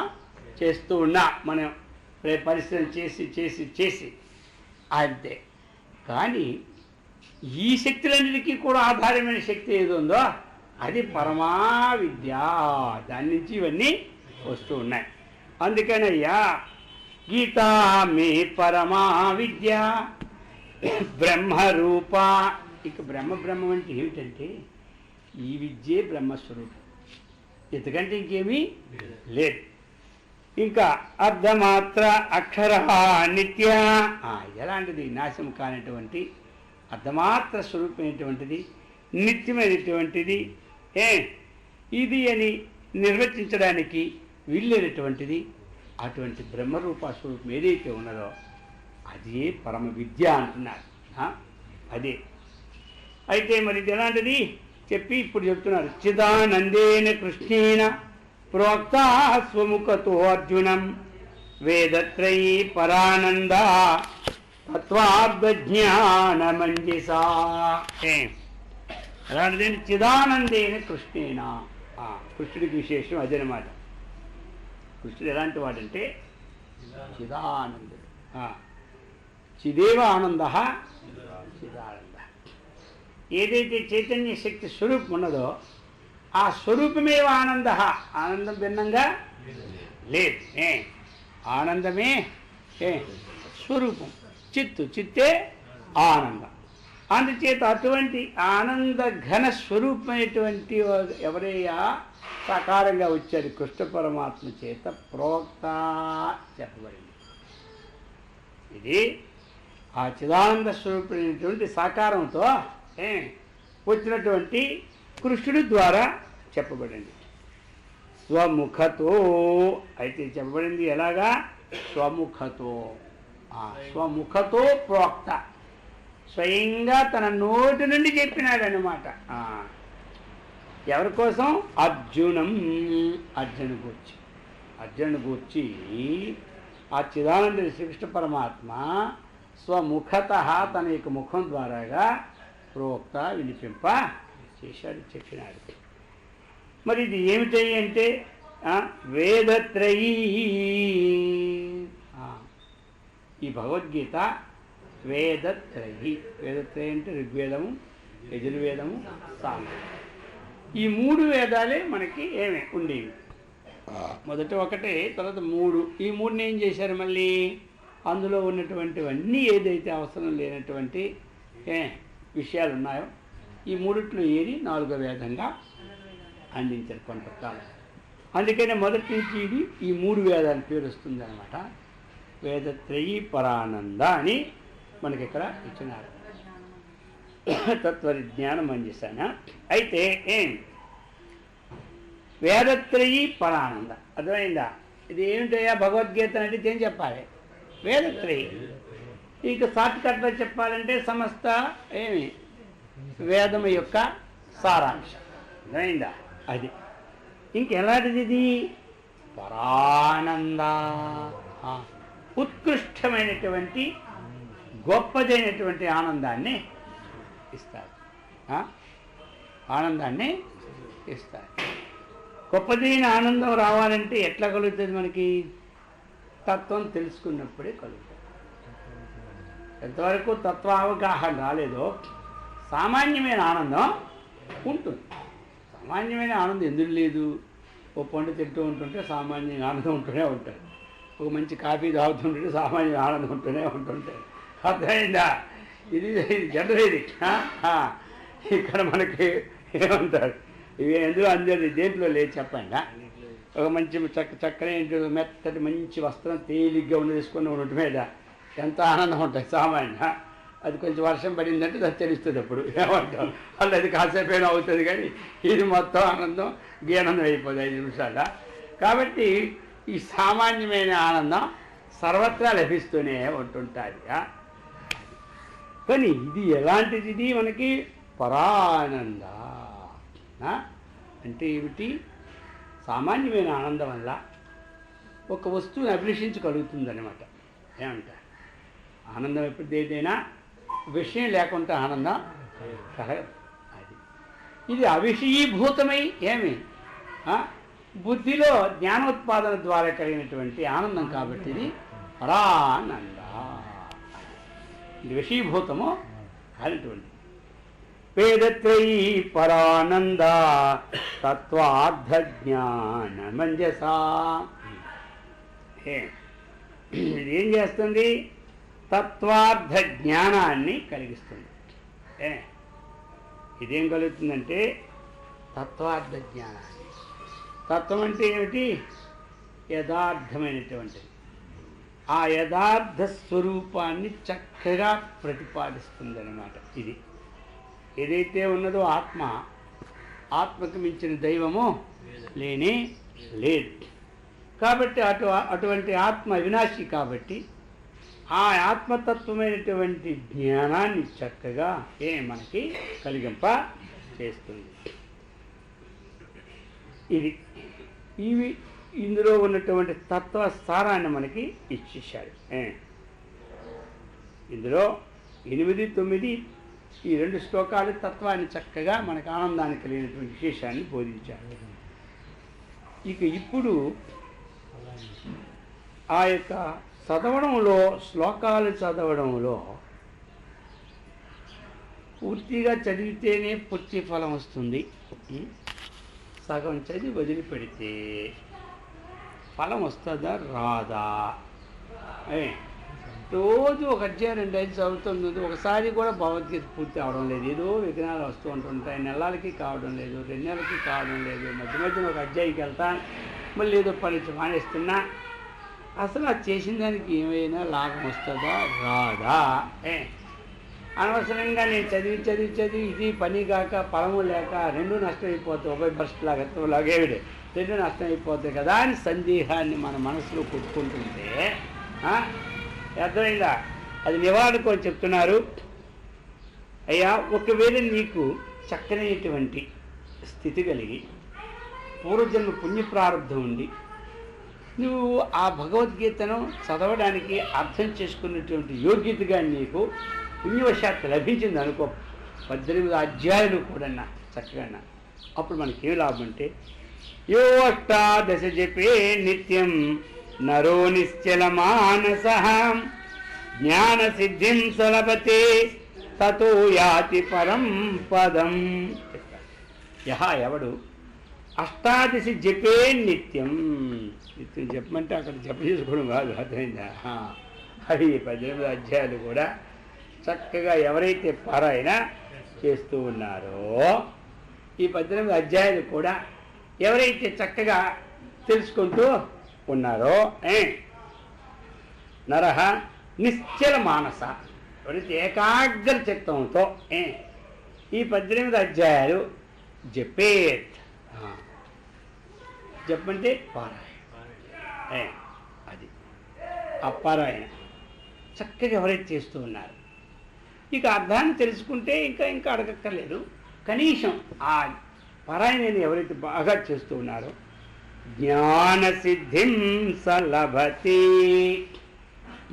చేస్తూ ఉన్నా, మనం పరిశ్రమ చేసి చేసి చేసి అంతే. కానీ ఈ శక్తులన్నిటికీ కూడా ఆధారమైన శక్తి ఏది ఉందో అది పరమా విద్య. దాని నుంచి ఇవన్నీ వస్తూ ఉన్నాయి. అందుకనయ్యా గీతా మే పరమా విద్య బ్రహ్మరూప. ఇక బ్రహ్మం అంటే ఏమిటంటే ఈ విద్యే బ్రహ్మస్వరూపం, ఎందుకంటే ఇంకేమీ లేదు. ఇంకా అర్ధమాత్ర అక్షర నిత్య. ఎలాంటిది? నాశం కానటువంటి అర్ధమాత్ర స్వరూపమైనటువంటిది, నిత్యమైనటువంటిది, ఇది అని నిర్వచించడానికి వీళ్ళైనటువంటిది. అటువంటి బ్రహ్మరూప స్వరూపం ఏదైతే ఉన్నదో అదే పరమ విద్య అంటున్నారు. అదే. అయితే మరి ఇది ఎలాంటిది చెప్పి ఇప్పుడు చెప్తున్నారు. చిదానందేన కృష్ణేన ప్రోక్త స్వముఖతో అర్జునం వేదత్రయీ పరానంద తత్వార్థజ్ఞానమంజసా. అలాంటిది చిదానందేన కృష్ణేన. కృష్ణుడికి విశేషం అదనమాట. కృష్ణుడు ఎలాంటి వాడంటే చిదానందుడు. చిదేవ ఆనంద చిదానంద. ఏదైతే చైతన్య శక్తి స్వరూపం ఉన్నదో ఆ స్వరూపమేవ ఆనంద. ఆనందం భిన్నంగా లేదు. ఆనందమే స్వరూపం. చిత్తే ఆనందం. అందుచేత అటువంటి ఆనంద ఘన స్వరూపమైనటువంటి ఎవరయ్యా సాకారంగా వచ్చారు కృష్ణ పరమాత్మ చేత ప్రోక్త చెప్పబడింది. ఇది ఆ చిదానంద స్వరూపమైనటువంటి సాకారంతో వచ్చినటువంటి కృష్ణుడి ద్వారా చెప్పబడింది. స్వముఖతో. అయితే చెప్పబడింది ఎలాగా? స్వముఖతో. స్వముఖతో ప్రోక్త. స్వయంగా తన నోటి నుండి చెప్పినాడనమాట. ఎవరి కోసం? అర్జునం. అర్జును గూర్చి ఆ చిదానంద శ్రీకృష్ణ పరమాత్మ స్వముఖత తన యొక్క ముఖం ద్వారాగా ప్రోక్త వినిపింప చేశాడు, చెప్పినాడు. మరి ఇది ఏమిటి అంటే వేదత్రయీ. ఈ భగవద్గీత వేదత్రయీ. వేదత్రయీ అంటే ఋగ్వేదము, యజుర్వేదము, సామవేదం. ఈ 3 వేదాలే మనకి ఉండేవి. మొదట ఒకటే, తర్వాత 3. ఈ 3ని ఏం చేశారు మళ్ళీ? అందులో ఉన్నటువంటివన్నీ ఏదైతే అవసరం లేనటువంటి విషయాలు ఉన్నాయో ఈ 3లో ఏది 4వ వేదంగా అందించారు కొంతకాలం. అందుకనే మొదటి నుంచి ఇది ఈ 3 వేదాల పేరు వస్తుంది అనమాట. వేదత్రయీ పరానంద అని మనకి ఇక్కడ ఇచ్చినారు. తత్వజ్ఞానం మంజసాన. అయితే వేదత్రయీ పరానంద అర్థమైందా? ఇది ఏమిటయ్యా భగవద్గీత అంటే ఏం చెప్పాలి? వేదత్రయీ. ఇక షార్ట్కట్లో చెప్పాలంటే సమస్త వేదము యొక్క సారాంశం. అర్థమైందా? అది ఇంకెలాంటిది? ఇది పరానంద. ఉత్కృష్టమైనటువంటి గొప్పదైనటువంటి ఆనందాన్ని ఇస్తారు. ఆనందాన్ని ఇస్తారు. గొప్పదైన ఆనందం రావాలంటే ఎట్లా కలుగుతుంది మనకి? తత్వం తెలుసుకున్నప్పుడే కలుగుతుంది. ఎంతవరకు తత్వావగాహన రాలేదో సామాన్యమైన ఆనందం ఉంటుంది. సామాన్యమైన ఆనందం ఎందుకు లేదు? ఓ పండు తింటూ ఉంటుంటే సామాన్యంగా ఆనందం ఉంటూనే ఉంటుంది. ఒక మంచి కాఫీ తాగుతుంటే సామాన్య ఆనందం ఉంటూనే ఉంటుంటుంది. అర్థమైందా? ఇది జనరల్. ఇది ఇక్కడ మనకి ఏమంటారు? ఇవి ఎందులో అందరి దేంట్లో లేదు చెప్పండి. ఒక మంచి చక్కని మెత్తటి మంచి వస్త్రం తేలిగ్గా వేసుకుని ఉండటం మీద ఎంత ఆనందం ఉంటుంది సామాన్య. అది కొంచెం వర్షం పడిందంటే అది తెలుస్తుంది. అప్పుడు ఏమంటాం? వాళ్ళు అది కాసేపైనా అవుతుంది, కానీ ఇది మొత్తం ఆనందం గీనందం అయిపోతుంది 5 నిమిషాల. కాబట్టి ఈ సామాన్యమైన ఆనందం సర్వత్రా లభిస్తూనే ఉంటుంటుంది. కానీ ఇది ఎలాంటిది? ఇది మనకి పరానంద అంటే ఏమిటి? సామాన్యమైన ఆనందం వల్ల ఒక వస్తువుని అభిలషించగలుగుతుందన్నమాట. ఏమంటారు? ఆనందం ఎప్పుడు ఏదైనా విషయం లేకుండా ఆనందం కలగదు. అది ఇది అవిషయీభూతమై ఏమి బుద్ధిలో జ్ఞానోత్పాదన ద్వారా కలిగినటువంటి ఆనందం కాబట్టి ఇది పరానంద. ఇది విషయీభూతము కానిటువంటి వేదత్రయీ పరానంద తత్వార్థ జ్ఞాన మంజసా. ఇది ఏం చేస్తుంది? తత్వార్థ జ్ఞానాన్ని కలిగిస్తుంది. ఇదేం కలుగుతుందంటే తత్వార్థ జ్ఞానాన్ని. తత్వం అంటే ఏమిటి? యథార్థమైనటువంటిది. ఆ యథార్థ స్వరూపాన్ని చక్కగా ప్రతిపాదిస్తుంది అన్నమాట. ఇది ఏదైతే ఉన్నదో ఆత్మ, ఆత్మకు మించిన దైవము లేనే లేదు. కాబట్టి అటువంటి ఆత్మ అవినాశి కాబట్టి ఆ ఆత్మతత్వమైనటువంటి జ్ఞానాన్ని చక్కగా మనకి కలిగింప చేస్తుంది. ఇవి ఇందులో ఉన్నటువంటి తత్వ సారాన్ని మనకి ఇచ్చేశాడు. ఇందులో 8, 9 ఈ 2 శ్లోకాలు తత్వాన్ని చక్కగా మనకు ఆనందాన్ని కలిగినటువంటి విశేషాన్ని బోధించాడు. ఇప్పుడు ఆ యొక్క చదవడంలో, శ్లోకాలు చదవడంలో పూర్తిగా చదివితేనే పూర్తి ఫలం వస్తుంది. సగం చదివి వదిలిపెడితే ఫలం వస్తుందా రాదా? రోజు ఒక అధ్యాయం 2 అధ్యాయాలు చదువుతుంది, ఒకసారి కూడా భగవద్గీత పూర్తి అవడం లేదు. ఏదో విఘ్నాలు వస్తూ ఉంటుంటాయి. నెలలకి కావడం లేదు, 2 నెలలకి కావడం లేదు. మధ్యన ఒక అధ్యాయికి వెళ్తా, మళ్ళీ ఏదో పని మానేస్తున్నా. అసలు అది చేసిన దానికి ఏమైనా లాభం వస్తుందా రాదా? అనవసరంగా నేను చదివి ఇది పని కాక ఫలము లేక 2 నష్టమైపోతాయి. ఒక బస్ట్ లాగేవిడే 2 నష్టమైపోతాయి కదా అని సందేహాన్ని మన మనసులో కొట్టుకుంటుంటే అర్థమైందా? అది నివారణకు చెప్తున్నారు. అయ్యా, ఒకవేళ నీకు చక్కనైనటువంటి స్థితి కలిగి పూర్వజన్మ పుణ్య ప్రారంభం ఉండి నువ్వు ఆ భగవద్గీతను చదవడానికి అర్థం చేసుకున్నటువంటి యోగ్యతగా నీకు పుణ్యవశాత్తు లభించింది అనుకో, 18 అధ్యాయులు కూడా చక్కగా, అప్పుడు మనకేం లాభం అంటే యో అష్టాదశ జపే నిత్యం నరో నిశ్చల మానస జ్ఞాన సిద్ధిం సులభతే తతో యాతి పరం పదం. ఎవడు అష్టాదశ జపే నిత్యం చెప్పమంటే అక్కడ జప చేసుకోవడం కాదు, అర్థమైందా? అవి 18 అధ్యాయాలు కూడా చక్కగా ఎవరైతే పారాయణ చేస్తూ ఉన్నారో, ఈ 18 అధ్యాయాలు కూడా ఎవరైతే చక్కగా తెలుసుకుంటూ ఉన్నారో, నరహ నిశ్చల మానస, ఎవరైతే ఏకాగ్ర చిత్తంతో ఈ 18 అధ్యాయాలు జపేత్, చెప్పంటే పారాయణ, అది ఆ పారాయణ చక్కగా ఎవరైతే చేస్తూ ఉన్నారు, ఇక అర్థాన్ని తెలుసుకుంటే ఇంకా అడగక్కర్లేదు. కనీసం ఆ పారాయణని ఎవరైతే బాగా చేస్తూ ఉన్నారో జ్ఞాన సిద్ధిం సలభతే,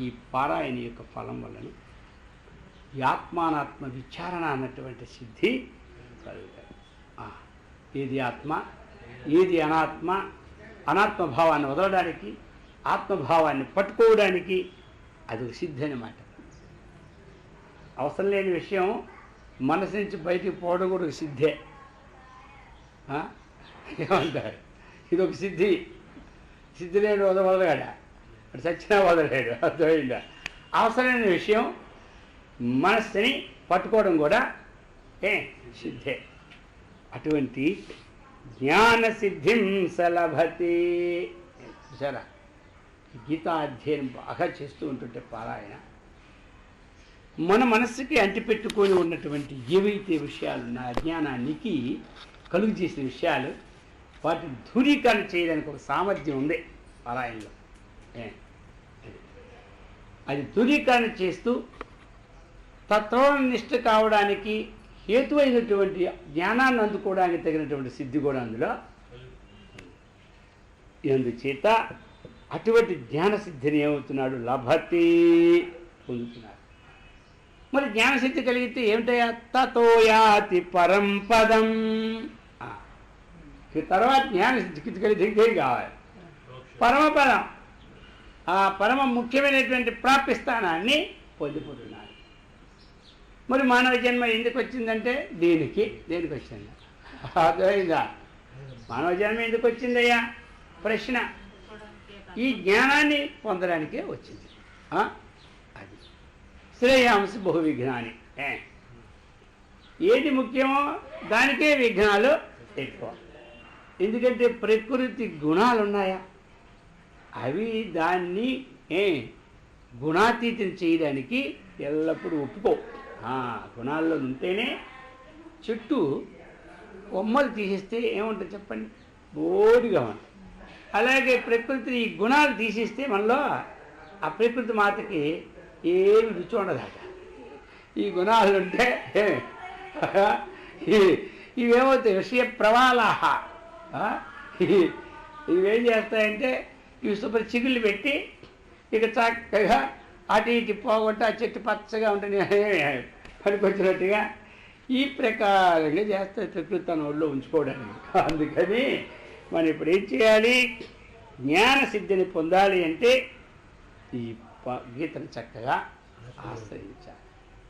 ఈ పారాయణ యొక్క ఫలం వలన ఈ ఆత్మానాత్మ విచారణ అన్నటువంటి సిద్ధి కలుగుతాయి. ఏది ఆత్మ, ఏది అనాత్మ, అనాత్మభావాన్ని వదలడానికి, ఆత్మభావాన్ని పట్టుకోవడానికి అది ఒక సిద్ధి అన్నమాట. అవసరం లేని విషయం మనసు నుంచి బయటికి పోవడం కూడా ఒక సిద్ధే. ఏమంటారు? ఇది ఒక సిద్ధి. సిద్ధి లేడు వదలగాడ, అటు చచ్చినా వదలలేడు, అర్థమైందా? అవసరమైన విషయం మనస్సుని పట్టుకోవడం కూడా సిద్ధే. అటువంటి జ్ఞాన సిద్ధిం సలభతే. సరే, గీతా అధ్యయనం బాగా చేస్తూ ఉంటుంటే పారాయణ మన మనస్సుకి అంటిపెట్టుకొని ఉన్నటువంటి ఏవైతే విషయాలు ఉన్న అజ్ఞానానికి కలుగు చేసిన విషయాలు, వాటిని దూరీకరణ చేయడానికి ఒక సామర్థ్యం ఉంది పారాయణలో. అది దూరీకరణ చేస్తూ తత్వనిష్ట కావడానికి హేతువైనటువంటి జ్ఞానాన్ని అందుకోవడానికి తగినటువంటి సిద్ధి కూడా అందులో. అందుచేత అటువంటి జ్ఞానసిద్ధిని ఏమవుతున్నాడు? లభతే, పొందుతున్నాడు. మరి జ్ఞానసిద్ధి కలిగితే ఏమిటయా? తతో యాతి పరంపదం. తర్వాత జ్ఞానసిద్ధి కలిగితే ఏం కావాలి? పరమపదం, ఆ పరమ ముఖ్యమైనటువంటి ప్రాప్తిస్థానాన్ని పొందిపోతున్నాడు. మరి మానవ జన్మ ఎందుకు వచ్చిందంటే దేనికి వచ్చింది? అర్థమైందా? మానవ జన్మ ఎందుకు వచ్చిందయ్యా? ప్రశ్న. ఈ జ్ఞానాన్ని పొందడానికే వచ్చింది. అది శ్రేయాంశ బహు విఘ్నాన్ని. ఏది ముఖ్యమో దానికే విఘ్నాలు ఎక్కువ. ఎందుకంటే ప్రకృతి గుణాలు ఉన్నాయా, అవి దాన్ని గుణాతీతం చేయడానికి ఎల్లప్పుడూ ఒప్పుకో. గుణాల్లో ఉంటేనే. చెట్టు కొమ్మలు తీసేస్తే ఏముంటుంది చెప్పండి? బోడిగా ఉంటుంది. అలాగే ప్రకృతిని ఈ గుణాలు తీసేస్తే మనలో ఆ ప్రకృతి మాతకి ఏమి రుచి ఉండదాట. ఈ గుణాలు ఉంటే ఇవేమవుతాయి? విషయ ప్రవాళాహ. ఇవేం చేస్తాయంటే ఇవి శుభ్ర చిగుళ్ళు పెట్టి ఇక చక్కగా అటు ఇటు పోగొట్టి ఆ చెట్టు పచ్చగా ఉంటుంది పనికొచ్చినట్టుగా ఈ ప్రకారంగా చేస్తాయి ప్రకృతి తన ఒళ్ళో ఉంచుకోవడానికి. అందుకని మనం ఇప్పుడు ఏం చేయాలి? జ్ఞానసిద్ధిని పొందాలి అంటే ఈ గీతను చక్కగా ఆశ్రయించాలి.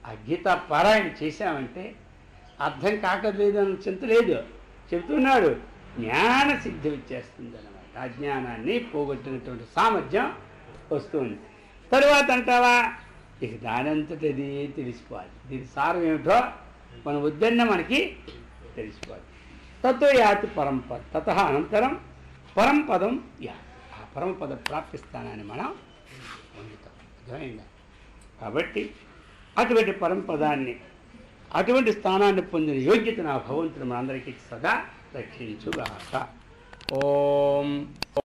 ఆ గీతా పారాయణ చేశామంటే అర్థం కాకలేదు అని చింత లేదు. చెబుతున్నాడు జ్ఞానసిద్ధి వచ్చేస్తుంది అన్నమాట. ఆ జ్ఞానాన్ని పోగొట్టినటువంటి సామర్థ్యం వస్తుంది. తరువాత అంటావా, ఇక దానంతటది తెలిసిపోవాలి. దీని సారం ఏమిటో మనం వద్దన్న మనకి తెలిసిపోవాలి. తతో యాతి పరంపద, తత అనంతరం పరంపదం యా. ఆ పరమపద ప్రాప్తిస్థానాన్ని మనం పొందుతాం. అర్థమైందా? కాబట్టి అటువంటి పరంపదాన్ని, అటువంటి స్థానాన్ని పొందిన యోగ్యత నా భగవంతుడు మనందరికీ సదా రక్షించుగాక. ఓం